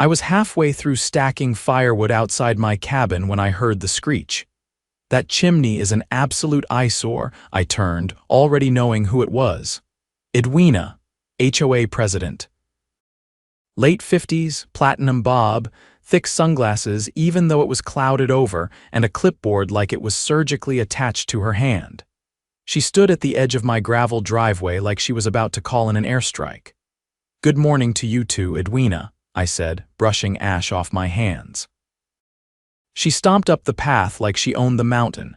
I was halfway through stacking firewood outside my cabin when I heard the screech. That chimney is an absolute eyesore, I turned, already knowing who it was. Edwina, HOA president. Late 50s, platinum bob, thick sunglasses even though it was clouded over, and a clipboard like it was surgically attached to her hand. She stood at the edge of my gravel driveway like she was about to call in an airstrike. "Good morning to you too, Edwina," I said, brushing ash off my hands. She stomped up the path like she owned the mountain.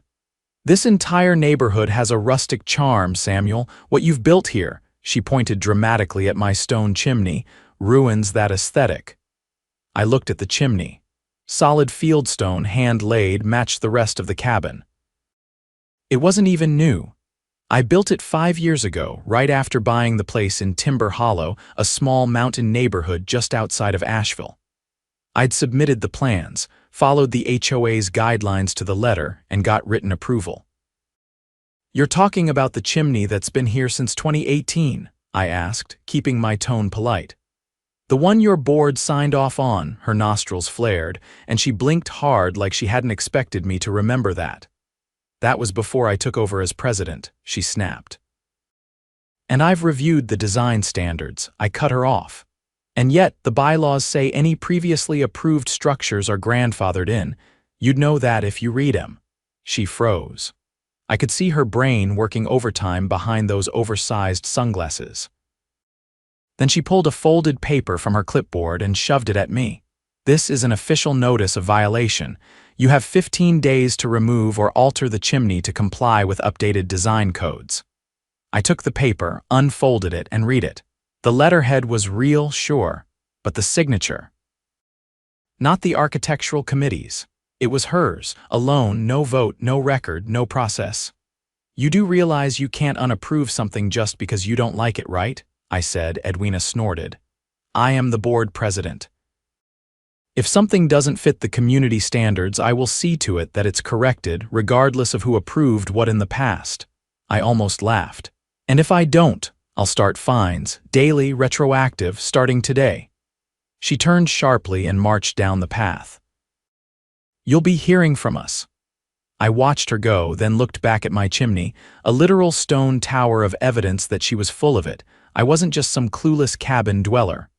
"This entire neighborhood has a rustic charm, Samuel. What you've built here," she pointed dramatically at my stone chimney, "ruins that aesthetic." I looked at the chimney. Solid fieldstone, hand-laid, matched the rest of the cabin. It wasn't even new. I built it 5 years ago, right after buying the place in Timber Hollow, a small mountain neighborhood just outside of Asheville. I'd submitted the plans, followed the HOA's guidelines to the letter, and got written approval. "You're talking about the chimney that's been here since 2018, I asked, keeping my tone polite. "The one your board signed off on," her nostrils flared, and she blinked hard like she hadn't expected me to remember that. "That was before I took over as president," she snapped. "And I've reviewed the design standards," I cut her off. "And yet, the bylaws say any previously approved structures are grandfathered in. You'd know that if you read them." She froze. I could see her brain working overtime behind those oversized sunglasses. Then she pulled a folded paper from her clipboard and shoved it at me. "This is an official notice of violation. You have 15 days to remove or alter the chimney to comply with updated design codes." I took the paper, unfolded it, and read it. The letterhead was real, sure, but the signature. Not the architectural committee's. It was hers, alone, no vote, no record, no process. "You do realize you can't unapprove something just because you don't like it, right?" I said. Edwina snorted. "I am the board president. If something doesn't fit the community standards, I will see to it that it's corrected, regardless of who approved what in the past." I almost laughed. "And if I don't, I'll start fines, daily, retroactive, starting today." She turned sharply and marched down the path. "You'll be hearing from us." I watched her go, then looked back at my chimney, a literal stone tower of evidence that she was full of it. I wasn't just some clueless cabin dweller.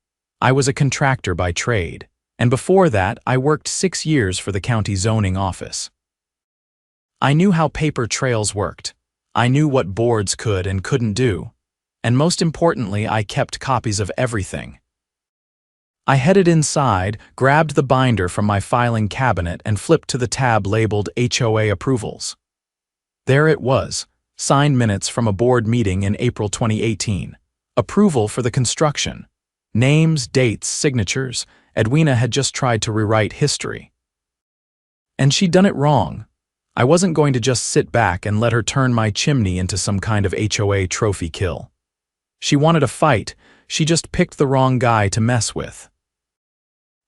I was a contractor by trade, and before that, I worked 6 years for the county zoning office. I knew how paper trails worked. I knew what boards could and couldn't do. And most importantly, I kept copies of everything. I headed inside, grabbed the binder from my filing cabinet, and flipped to the tab labeled HOA Approvals. There it was, signed minutes from a board meeting in April 2018. Approval for the construction. Names, dates, signatures. Edwina had just tried to rewrite history. And she'd done it wrong. I wasn't going to just sit back and let her turn my chimney into some kind of HOA trophy kill. She wanted a fight. She just picked the wrong guy to mess with.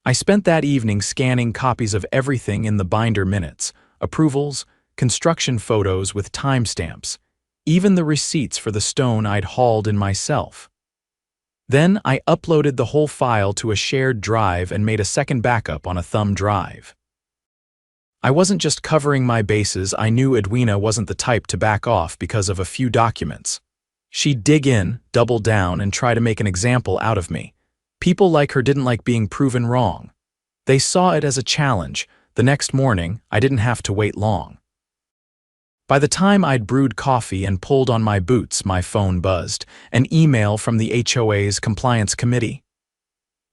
I spent that evening scanning copies of everything in the binder minutes, approvals, construction photos with timestamps, even the receipts for the stone I'd hauled in myself. Then I uploaded the whole file to a shared drive and made a second backup on a thumb drive. I wasn't just covering my bases. I knew Edwina wasn't the type to back off because of a few documents. She'd dig in, double down, and try to make an example out of me. People like her didn't like being proven wrong. They saw it as a challenge. The next morning, I didn't have to wait long. By the time I'd brewed coffee and pulled on my boots, my phone buzzed, an email from the HOA's compliance committee.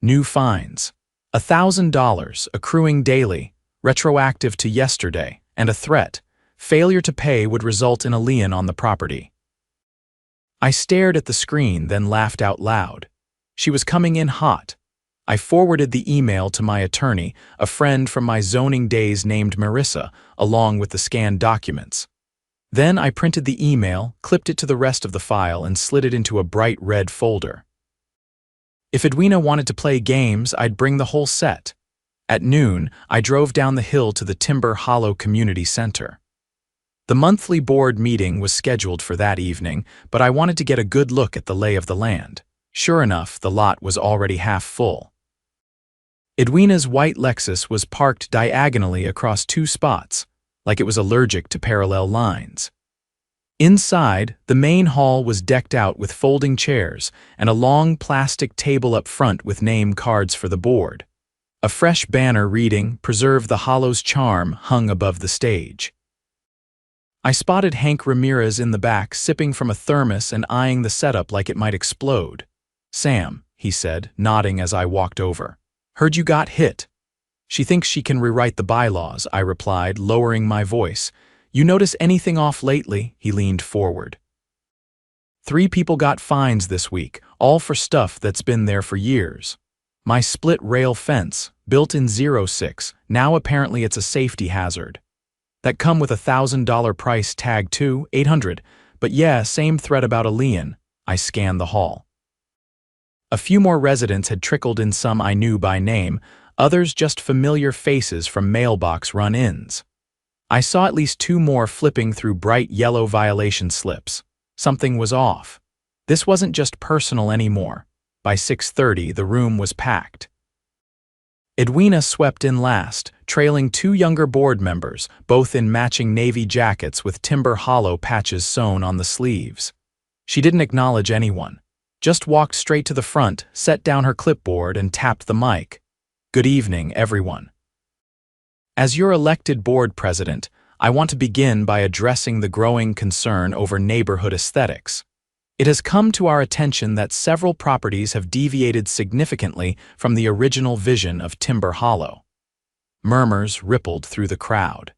New fines. $1,000, accruing daily, retroactive to yesterday, and a threat. Failure to pay would result in a lien on the property. I stared at the screen, then laughed out loud. She was coming in hot. I forwarded the email to my attorney, a friend from my zoning days named Marissa, along with the scanned documents. Then I printed the email, clipped it to the rest of the file, and slid it into a bright red folder. If Edwina wanted to play games, I'd bring the whole set. At noon, I drove down the hill to the Timber Hollow Community Center. The monthly board meeting was scheduled for that evening, but I wanted to get a good look at the lay of the land. Sure enough, the lot was already half full. Edwina's white Lexus was parked diagonally across two spots, like it was allergic to parallel lines. Inside, the main hall was decked out with folding chairs and a long plastic table up front with name cards for the board. A fresh banner reading, "Preserve the Hollow's Charm," hung above the stage. I spotted Hank Ramirez in the back sipping from a thermos and eyeing the setup like it might explode. "Sam," he said, nodding as I walked over. "Heard you got hit." "She thinks she can rewrite the bylaws," I replied, lowering my voice. "You notice anything off lately?" He leaned forward. 3 people got fines this week, all for stuff that's been there for years. My split rail fence, built in '06, now apparently it's a safety hazard. That come with a $1,000 price tag too, $800, but yeah, same threat about a lien. I scanned the hall. A few more residents had trickled in, some I knew by name, others just familiar faces from mailbox run-ins. I saw at least 2 more flipping through bright yellow violation slips. Something was off. This wasn't just personal anymore. By 6:30, the room was packed. Edwina swept in last, trailing 2 younger board members, both in matching navy jackets with Timber Hollow patches sewn on the sleeves. She didn't acknowledge anyone, just walked straight to the front, set down her clipboard, and tapped the mic. "Good evening, everyone. As your elected board president, I want to begin by addressing the growing concern over neighborhood aesthetics. It has come to our attention that several properties have deviated significantly from the original vision of Timber Hollow." Murmurs rippled through the crowd.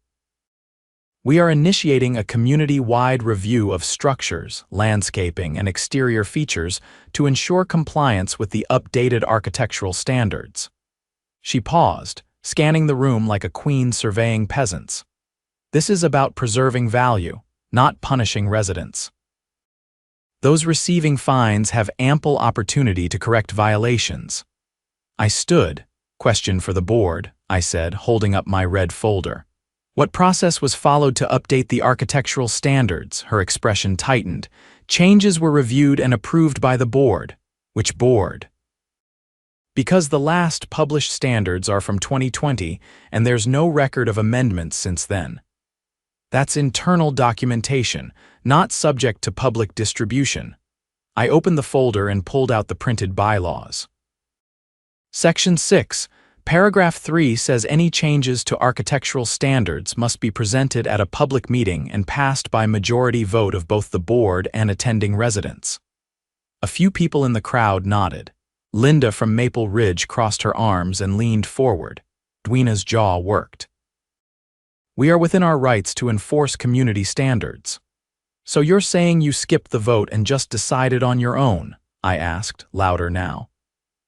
"We are initiating a community-wide review of structures, landscaping, and exterior features to ensure compliance with the updated architectural standards." She paused, scanning the room like a queen surveying peasants. "This is about preserving value, not punishing residents. Those receiving fines have ample opportunity to correct violations." I stood. "Question for the board," I said, holding up my red folder. "What process was followed to update the architectural standards?" Her expression tightened. "Changes were reviewed and approved by the board." "Which board?" "Because the last published standards are from 2020 and there's no record of amendments since then. That's internal documentation, not subject to public distribution." I opened the folder and pulled out the printed bylaws. Section 6, Paragraph 3 says any changes to architectural standards must be presented at a public meeting and passed by majority vote of both the board and attending residents. A few people in the crowd nodded. Linda from Maple Ridge crossed her arms and leaned forward. Edwina's jaw worked. "We are within our rights to enforce community standards." "So you're saying you skipped the vote and just decided on your own?" I asked, louder now.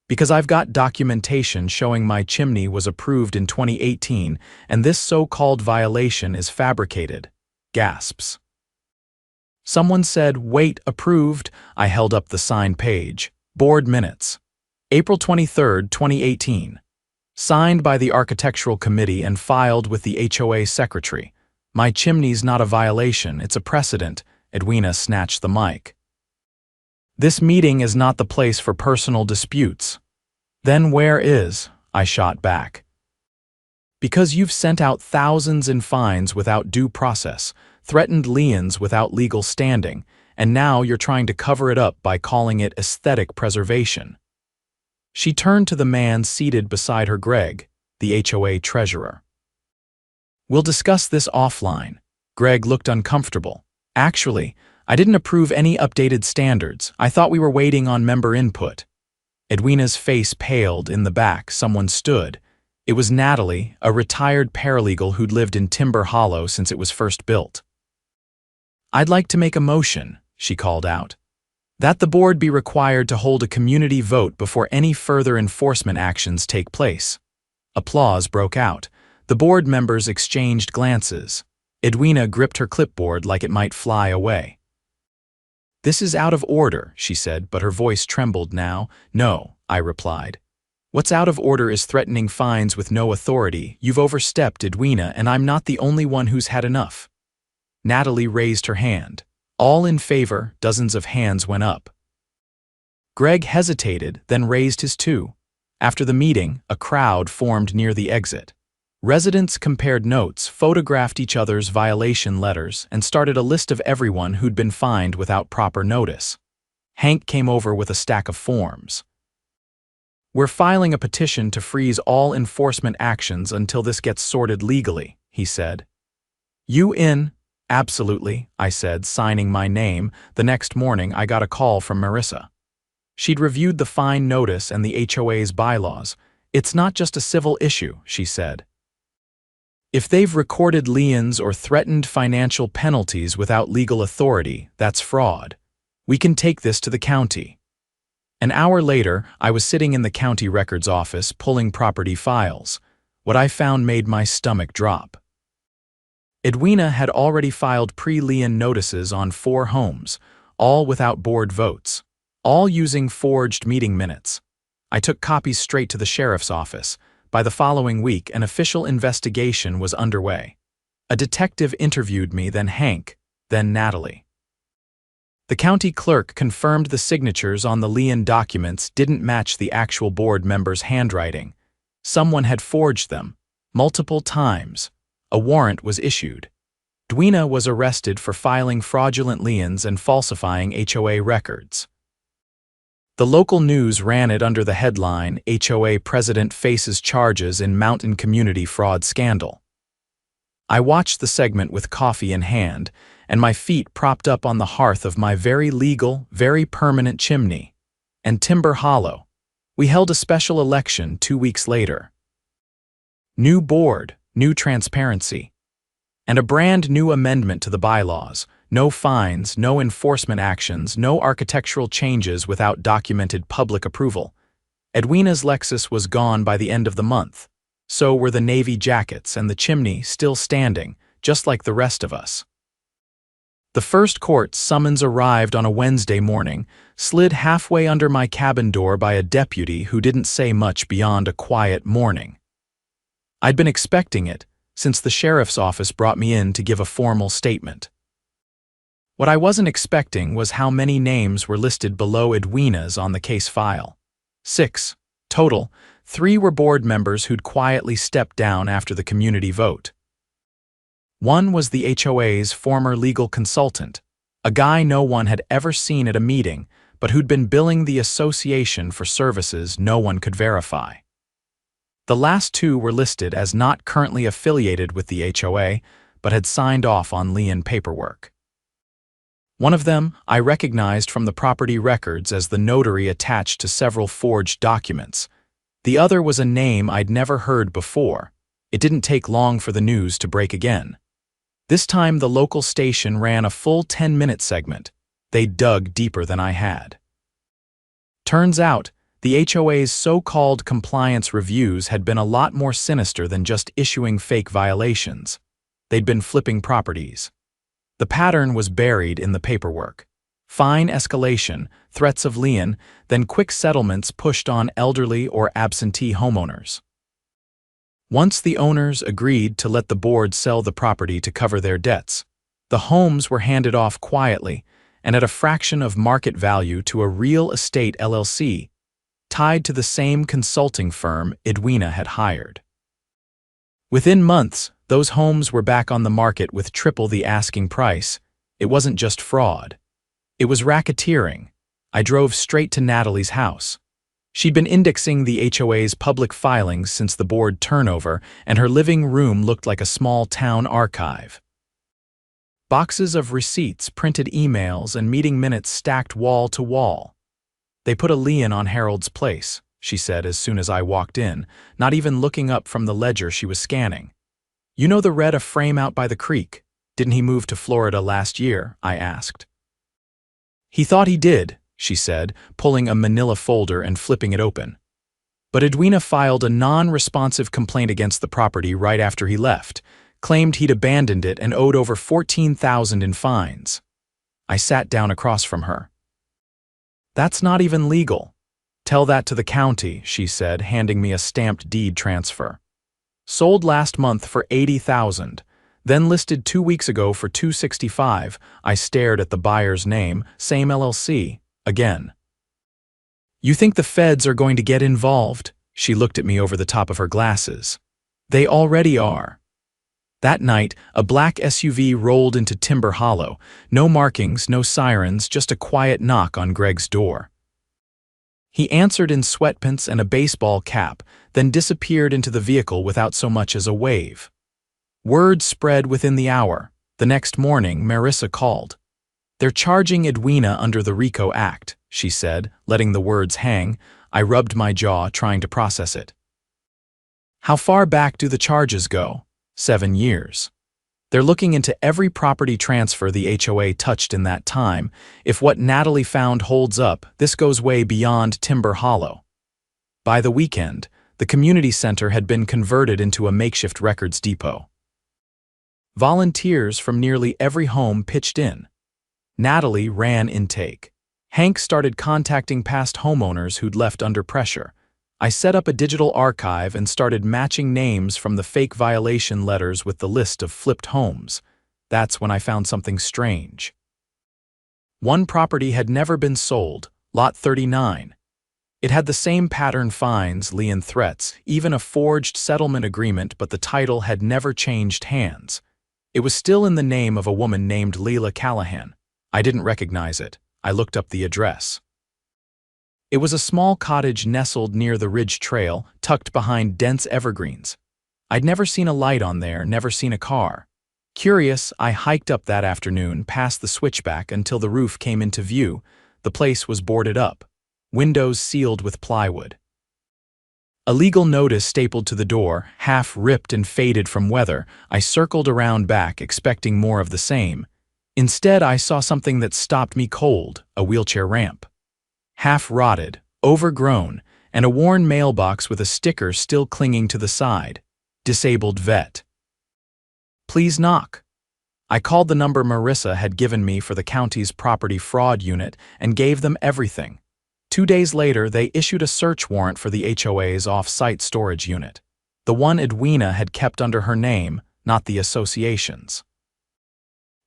"Because I've got documentation showing my chimney was approved in 2018 and this so-called violation is fabricated." Gasps. Someone said, "Wait, approved." I held up the signed page. Board minutes. April 23, 2018. Signed by the Architectural Committee and filed with the HOA secretary. "My chimney's not a violation, it's a precedent." Edwina snatched the mic. "This meeting is not the place for personal disputes." "Then where is?" I shot back. "Because you've sent out thousands in fines without due process, threatened liens without legal standing, and now you're trying to cover it up by calling it aesthetic preservation." She turned to the man seated beside her, Greg, the HOA treasurer. "We'll discuss this offline." Greg looked uncomfortable. "Actually, I didn't approve any updated standards. I thought we were waiting on member input." Edwina's face paled. In the back, someone stood. It was Natalie, a retired paralegal who'd lived in Timber Hollow since it was first built. "I'd like to make a motion," she called out, "that the board be required to hold a community vote before any further enforcement actions take place." Applause broke out. The board members exchanged glances. Edwina gripped her clipboard like it might fly away. "This is out of order," she said, but her voice trembled now. "No," I replied. "What's out of order is threatening fines with no authority. You've overstepped, Edwina, and I'm not the only one who's had enough." Natalie raised her hand. All in favor, dozens of hands went up. Greg hesitated, then raised his too. After the meeting, a crowd formed near the exit. Residents compared notes, photographed each other's violation letters, and started a list of everyone who'd been fined without proper notice. Hank came over with a stack of forms. "We're filing a petition to freeze all enforcement actions until this gets sorted legally," he said. "You in?" "Absolutely," I said, signing my name. The next morning, I got a call from Marissa. She'd reviewed the fine notice and the HOA's bylaws. "It's not just a civil issue," she said. "If they've recorded liens or threatened financial penalties without legal authority, that's fraud. We can take this to the county." An hour later, I was sitting in the county records office pulling property files. What I found made my stomach drop. Edwina had already filed pre-lien notices on 4 homes, all without board votes, all using forged meeting minutes. I took copies straight to the sheriff's office. By the following week, an official investigation was underway. A detective interviewed me, then Hank, then Natalie. The county clerk confirmed the signatures on the lien documents didn't match the actual board members' handwriting. Someone had forged them, multiple times. A warrant was issued. Edwina was arrested for filing fraudulent liens and falsifying HOA records. The local news ran it under the headline, "HOA President Faces Charges in Mountain Community Fraud Scandal." I watched the segment with coffee in hand, and my feet propped up on the hearth of my very legal, very permanent chimney. And Timber Hollow. We held a special election 2 weeks later. New board, new transparency, and a brand new amendment to the bylaws. No fines, no enforcement actions, no architectural changes without documented public approval. Edwina's Lexus was gone by the end of the month. So were the navy jackets and the chimney still standing, just like the rest of us. The first court summons arrived on a Wednesday morning, slid halfway under my cabin door by a deputy who didn't say much beyond a quiet morning. I'd been expecting it, since the sheriff's office brought me in to give a formal statement. What I wasn't expecting was how many names were listed below Edwina's on the case file. 6, total. 3 were board members who'd quietly stepped down after the community vote. 1 was the HOA's former legal consultant, a guy no one had ever seen at a meeting, but who'd been billing the association for services no one could verify. The last 2 were listed as not currently affiliated with the HOA, but had signed off on lien paperwork. One of them I recognized from the property records as the notary attached to several forged documents. The other was a name I'd never heard before. It didn't take long for the news to break again. This time the local station ran a full 10-minute segment. They dug deeper than I had. Turns out, the HOA's so-called compliance reviews had been a lot more sinister than just issuing fake violations. They'd been flipping properties. The pattern was buried in the paperwork. Fine escalation, threats of lien, then quick settlements pushed on elderly or absentee homeowners. Once the owners agreed to let the board sell the property to cover their debts, the homes were handed off quietly and at a fraction of market value to a real estate LLC, tied to the same consulting firm Edwina had hired. Within months, those homes were back on the market with triple the asking price. It wasn't just fraud. It was racketeering. I drove straight to Natalie's house. She'd been indexing the HOA's public filings since the board turnover, and her living room looked like a small town archive. Boxes of receipts, printed emails, and meeting minutes stacked wall to wall. "They put a lien on Harold's place," she said as soon as I walked in, not even looking up from the ledger she was scanning. "You know the red frame out by the creek? Didn't he move to Florida last year?" I asked. "He thought he did," she said, pulling a manila folder and flipping it open. But Edwina filed a non-responsive complaint against the property right after he left, claimed he'd abandoned it and owed over $14,000 in fines. I sat down across from her. "That's not even legal. Tell that to the county," she said, handing me a stamped deed transfer. "Sold last month for $80,000, then listed 2 weeks ago for $265,000. I stared at the buyer's name, same LLC, again. "You think the feds are going to get involved?" She looked at me over the top of her glasses. They already are. That night, a black SUV rolled into Timber Hollow. No markings, no sirens, just a quiet knock on Greg's door. He answered in sweatpants and a baseball cap, then disappeared into the vehicle without so much as a wave. Word spread within the hour. The next morning, Marissa called. "They're charging Edwina under the RICO Act," she said, letting the words hang. I rubbed my jaw, trying to process it. "How far back do the charges go?" 7 years. "They're looking into every property transfer the HOA touched in that time. If what Natalie found holds up, this goes way beyond Timber Hollow." By the weekend, the community center had been converted into a makeshift records depot. Volunteers from nearly every home pitched in. Natalie ran intake. Hank started contacting past homeowners who'd left under pressure. I set up a digital archive and started matching names from the fake violation letters with the list of flipped homes. That's when I found something strange. One property had never been sold, Lot 39. It had the same pattern fines, lien threats, even a forged settlement agreement, but the title had never changed hands. It was still in the name of a woman named Leila Callahan. I didn't recognize it. I looked up the address. It was a small cottage nestled near the Ridge Trail, tucked behind dense evergreens. I'd never seen a light on there, never seen a car. Curious, I hiked up that afternoon, past the switchback until the roof came into view. The place was boarded up, windows sealed with plywood. A legal notice stapled to the door, half ripped and faded from weather. I circled around back, expecting more of the same. Instead, I saw something that stopped me cold, a wheelchair ramp. Half rotted, overgrown, and a worn mailbox with a sticker still clinging to the side. Disabled vet. "Please knock." I called the number Marissa had given me for the county's property fraud unit and gave them everything. 2 days later, they issued a search warrant for the HOA's off-site storage unit. The one Edwina had kept under her name, not the association's.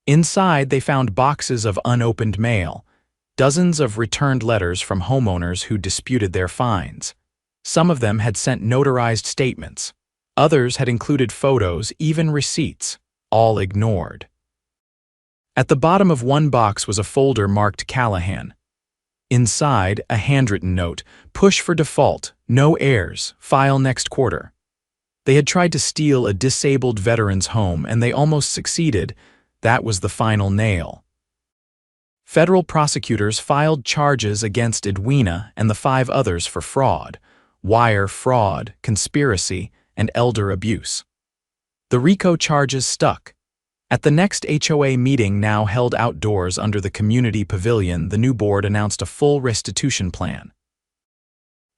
Inside, they found boxes of unopened mail, dozens of returned letters from homeowners who disputed their fines. Some of them had sent notarized statements. Others had included photos, even receipts, all ignored. At the bottom of one box was a folder marked Callahan. Inside, a handwritten note, "Push for default, no heirs, file next quarter." They had tried to steal a disabled veteran's home, and they almost succeeded. That was the final nail. Federal prosecutors filed charges against Edwina and the 5 others for fraud, wire fraud, conspiracy, and elder abuse. The RICO charges stuck. At the next HOA meeting, now held outdoors under the community pavilion, the new board announced a full restitution plan.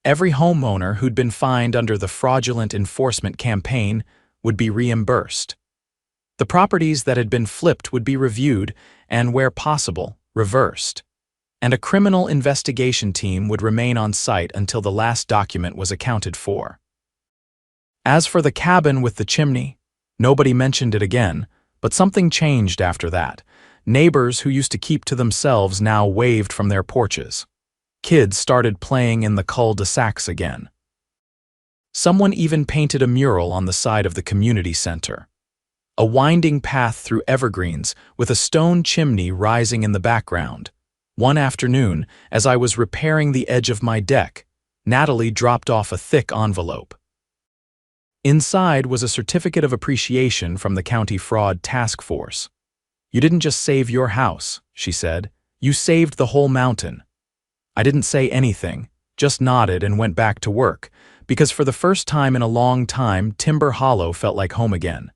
Every homeowner who'd been fined under the fraudulent enforcement campaign would be reimbursed. The properties that had been flipped would be reviewed and, where possible, reversed. And a criminal investigation team would remain on site until the last document was accounted for. As for the cabin with the chimney, nobody mentioned it again, but something changed after that. Neighbors who used to keep to themselves now waved from their porches. Kids started playing in the cul-de-sacs again. Someone even painted a mural on the side of the community center. A winding path through evergreens with a stone chimney rising in the background. One afternoon, as I was repairing the edge of my deck, Natalie dropped off a thick envelope. Inside was a certificate of appreciation from the County Fraud Task Force. "You didn't just save your house," she said. "You saved the whole mountain." I didn't say anything, just nodded and went back to work, because for the first time in a long time, Timber Hollow felt like home again.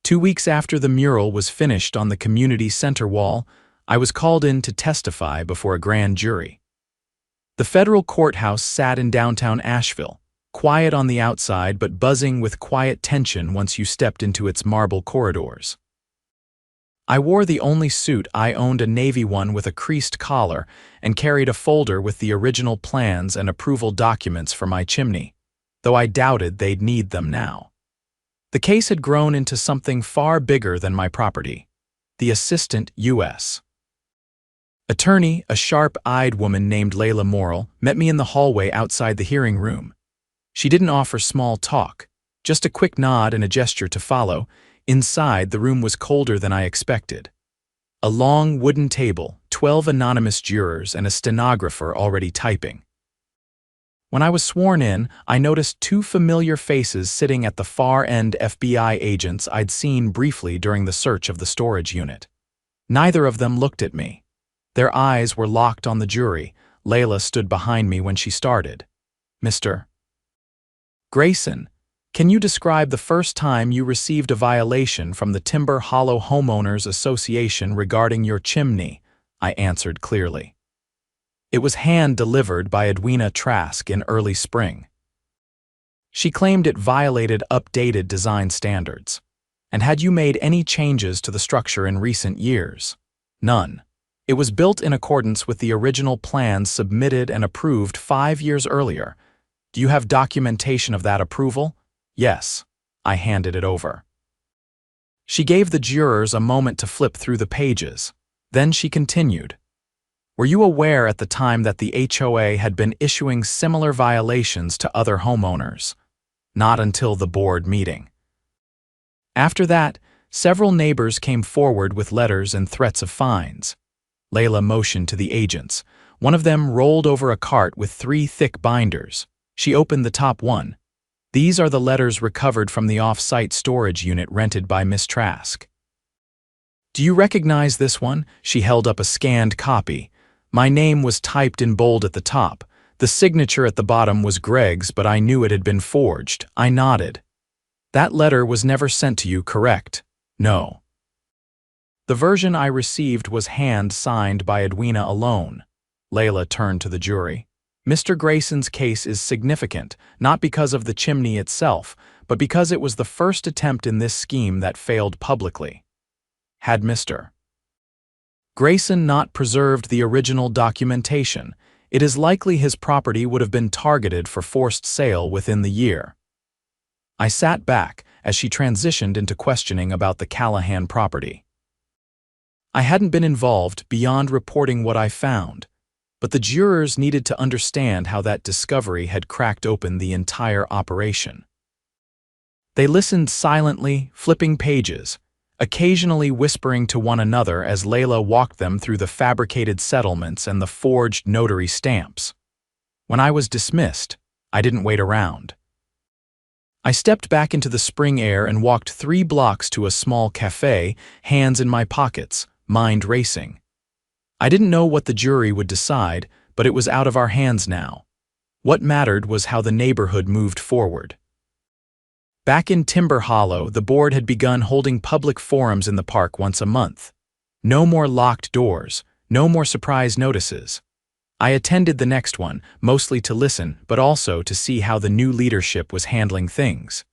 2 weeks after the mural was finished on the community center wall, I was called in to testify before a grand jury. The federal courthouse sat in downtown Asheville, quiet on the outside but buzzing with quiet tension once you stepped into its marble corridors. I wore the only suit. I owned, a navy one with a creased collar, and carried a folder with the original plans and approval documents for my chimney, though I doubted they'd need them now. The case had grown into something far bigger than my property. The assistant U.S. attorney, a sharp-eyed woman named Layla Morrill, met me in the hallway outside the hearing room. She didn't offer small talk, just a quick nod and a gesture to follow. Inside, the room was colder than I expected. A long wooden table, 12 anonymous jurors, and a stenographer already typing. When I was sworn in, I noticed two familiar faces sitting at the far end, FBI agents I'd seen briefly during the search of the storage unit. Neither of them looked at me. Their eyes were locked on the jury. Layla stood behind me when she started. Mr. Grayson, can you describe the first time you received a violation from the Timber Hollow Homeowners Association regarding your chimney? I answered clearly. It was hand-delivered by Edwina Trask in early spring. She claimed it violated updated design standards. And had you made any changes to the structure in recent years? None. It was built in accordance with the original plans submitted and approved 5 years earlier. Do you have documentation of that approval? Yes. I handed it over. She gave the jurors a moment to flip through the pages. Then she continued. Were you aware at the time that the HOA had been issuing similar violations to other homeowners? Not until the board meeting. After that, several neighbors came forward with letters and threats of fines. Layla motioned to the agents. One of them rolled over a cart with 3 thick binders. She opened the top one. These are the letters recovered from the off-site storage unit rented by Miss Trask. Do you recognize this one? She held up a scanned copy. My name was typed in bold at the top. The signature at the bottom was Greg's, but I knew it had been forged. I nodded. That letter was never sent to you, correct? No. The version I received was hand-signed by Edwina alone. Layla turned to the jury. Mr. Grayson's case is significant, not because of the chimney itself, but because it was the first attempt in this scheme that failed publicly. Had Mr. Grayson not preserved the original documentation, it is likely his property would have been targeted for forced sale within the year. I sat back as she transitioned into questioning about the Callahan property. I hadn't been involved beyond reporting what I found, but the jurors needed to understand how that discovery had cracked open the entire operation. They listened silently, flipping pages, occasionally whispering to one another as Layla walked them through the fabricated settlements and the forged notary stamps. When I was dismissed, I didn't wait around. I stepped back into the spring air and walked 3 blocks to a small cafe, hands in my pockets, mind racing. I didn't know what the jury would decide, but it was out of our hands now. What mattered was how the neighborhood moved forward. Back in Timber Hollow, the board had begun holding public forums in the park once a month. No more locked doors, no more surprise notices. I attended the next one, mostly to listen, but also to see how the new leadership was handling things.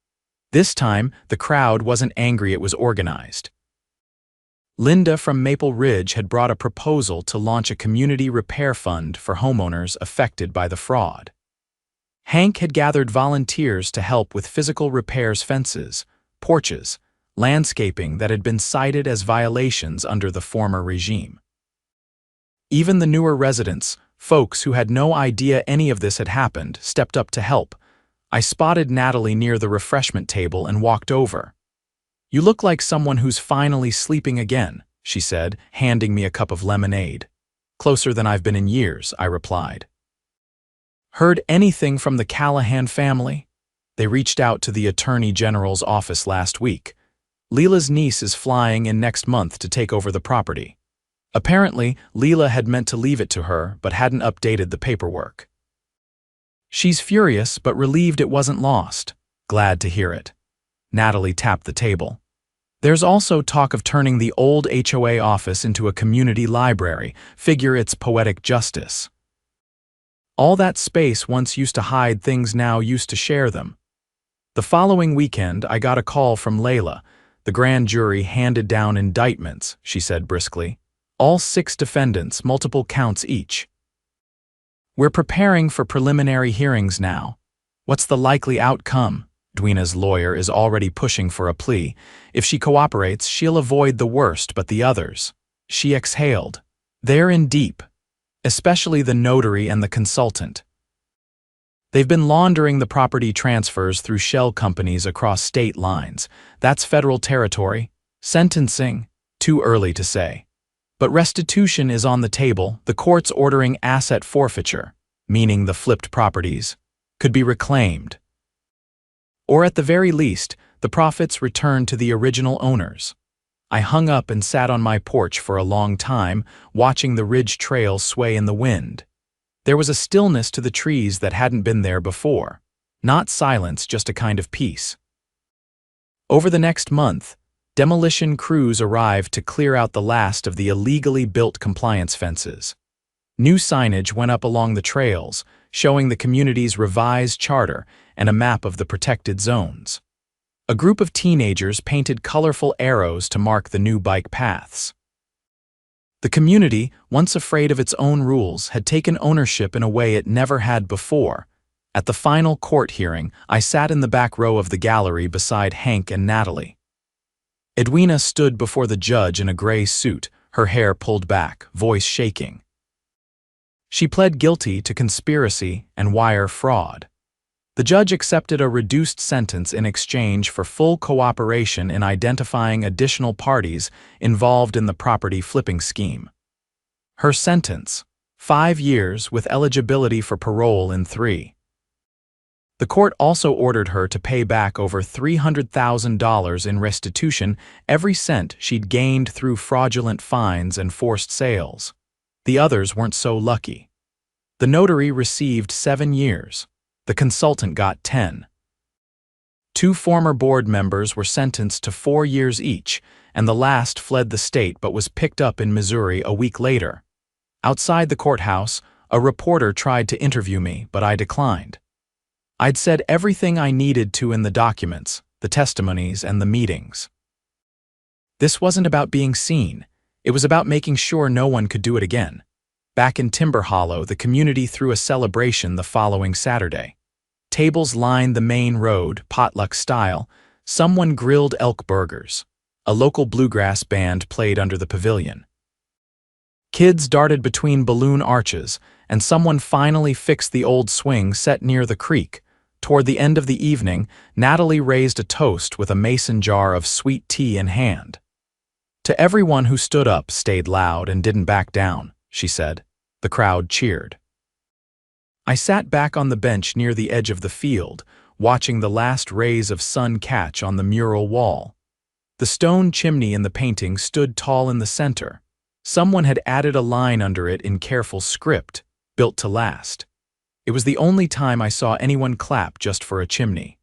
This time, the crowd wasn't angry, it was organized. Linda from Maple Ridge had brought a proposal to launch a community repair fund for homeowners affected by the fraud. Hank had gathered volunteers to help with physical repairs, fences, porches, landscaping that had been cited as violations under the former regime. Even the newer residents, folks who had no idea any of this had happened, stepped up to help. I spotted Natalie near the refreshment table and walked over. You look like someone who's finally sleeping again, she said, handing me a cup of lemonade. Closer than I've been in years, I replied. Heard anything from the Callahan family? They reached out to the Attorney General's office last week. Leela's niece is flying in next month to take over the property. Apparently, Leela had meant to leave it to her, but hadn't updated the paperwork. She's furious, but relieved it wasn't lost. Glad to hear it. Natalie tapped the table. There's also talk of turning the old HOA office into a community library. Figure it's poetic justice. All that space once used to hide things now used to share them. The following weekend, I got a call from Layla. The grand jury handed down indictments, she said briskly. All 6 defendants, multiple counts each. We're preparing for preliminary hearings now. What's the likely outcome? Edwina's lawyer is already pushing for a plea. If she cooperates, she'll avoid the worst, but the others. She exhaled. They're in deep. Especially the notary and the consultant. They've been laundering the property transfers through shell companies across state lines. That's federal territory. Sentencing, too early to say. But restitution is on the table. The court's ordering asset forfeiture, meaning the flipped properties, could be reclaimed. Or at the very least, the profits returned to the original owners. I hung up and sat on my porch for a long time, watching the ridge trail sway in the wind. There was a stillness to the trees that hadn't been there before. Not silence, just a kind of peace. Over the next month, demolition crews arrived to clear out the last of the illegally built compliance fences. New signage went up along the trails, showing the community's revised charter and a map of the protected zones. A group of teenagers painted colorful arrows to mark the new bike paths. The community, once afraid of its own rules, had taken ownership in a way it never had before. At the final court hearing, I sat in the back row of the gallery beside Hank and Natalie. Edwina stood before the judge in a gray suit, her hair pulled back, voice shaking. She pled guilty to conspiracy and wire fraud. The judge accepted a reduced sentence in exchange for full cooperation in identifying additional parties involved in the property flipping scheme. Her sentence, 5 years with eligibility for parole in 3. The court also ordered her to pay back over $300,000 in restitution, every cent she'd gained through fraudulent fines and forced sales. The others weren't so lucky. The notary received 7 years. The consultant got 10. 2 former board members were sentenced to 4 years each, and the last fled the state but was picked up in Missouri a week later. Outside the courthouse, a reporter tried to interview me, but I declined. I'd said everything I needed to in the documents, the testimonies, and the meetings. This wasn't about being seen. It was about making sure no one could do it again. Back in Timber Hollow, the community threw a celebration the following Saturday. Tables lined the main road, potluck style. Someone grilled elk burgers. A local bluegrass band played under the pavilion. Kids darted between balloon arches, and someone finally fixed the old swing set near the creek. Toward the end of the evening, Natalie raised a toast with a mason jar of sweet tea in hand. To everyone who stood up, stayed loud, and didn't back down, she said. The crowd cheered. I sat back on the bench near the edge of the field, watching the last rays of sun catch on the mural wall. The stone chimney in the painting stood tall in the center. Someone had added a line under it in careful script, built to last. It was the only time I saw anyone clap just for a chimney.